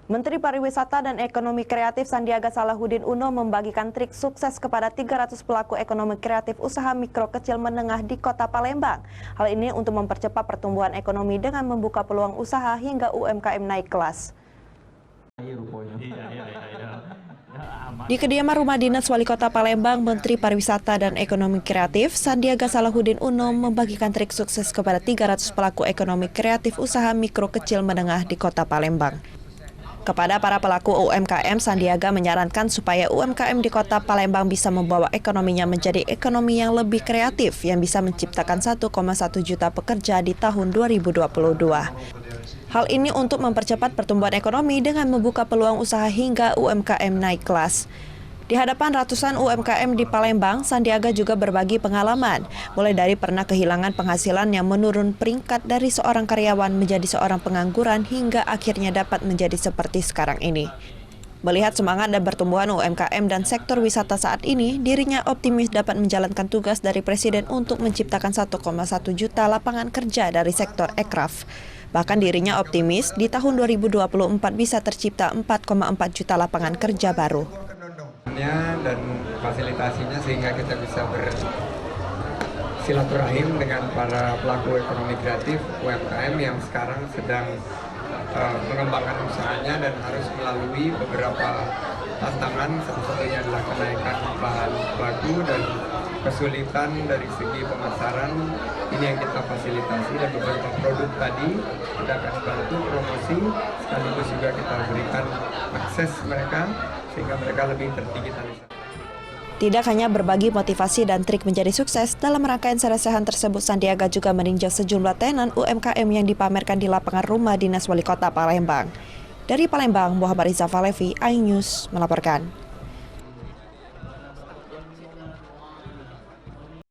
Menteri Pariwisata dan Ekonomi Kreatif Sandiaga Salahuddin Uno membagikan trik sukses kepada 300 pelaku ekonomi kreatif usaha mikro kecil menengah di Kota Palembang. Hal ini untuk mempercepat pertumbuhan ekonomi dengan membuka peluang usaha hingga UMKM naik kelas. Di kediaman rumah dinas Wali Kota Palembang, Menteri Pariwisata dan Ekonomi Kreatif Sandiaga Salahuddin Uno membagikan trik sukses kepada 300 pelaku ekonomi kreatif usaha mikro kecil menengah di Kota Palembang. Kepada para pelaku UMKM, Sandiaga menyarankan supaya UMKM di Kota Palembang bisa membawa ekonominya menjadi ekonomi yang lebih kreatif yang bisa menciptakan 1,1 juta pekerja di tahun 2022. Hal ini untuk mempercepat pertumbuhan ekonomi dengan membuka peluang usaha hingga UMKM naik kelas. Di hadapan ratusan UMKM di Palembang, Sandiaga juga berbagi pengalaman, mulai dari pernah kehilangan penghasilan yang menurun peringkat dari seorang karyawan menjadi seorang pengangguran hingga akhirnya dapat menjadi seperti sekarang ini. Melihat semangat dan pertumbuhan UMKM dan sektor wisata saat ini, dirinya optimis dapat menjalankan tugas dari Presiden untuk menciptakan 1,1 juta lapangan kerja dari sektor ekraf. Bahkan dirinya optimis di tahun 2024 bisa tercipta 4,4 juta lapangan kerja baru. Dan fasilitasinya sehingga kita bisa bersilaturahim dengan para pelaku ekonomi kreatif UMKM yang sekarang sedang mengembangkan usahanya dan harus melalui beberapa tantangan, salah satunya adalah kenaikan bahan baku dan kesulitan dari segi pemasaran. Ini yang kita fasilitasi dan beberapa produk tadi kita akan bantu promosi, sekaligus juga kita berikan akses mereka sehingga mereka lebih terdigitalisasi. Tidak hanya berbagi motivasi dan trik menjadi sukses, dalam rangkaian sarasehan tersebut Sandiaga juga meninjau sejumlah tenan UMKM yang dipamerkan di lapangan rumah dinas Wali Kota Palembang. Dari Palembang, Muhammad Rizal Falevi, iNews melaporkan.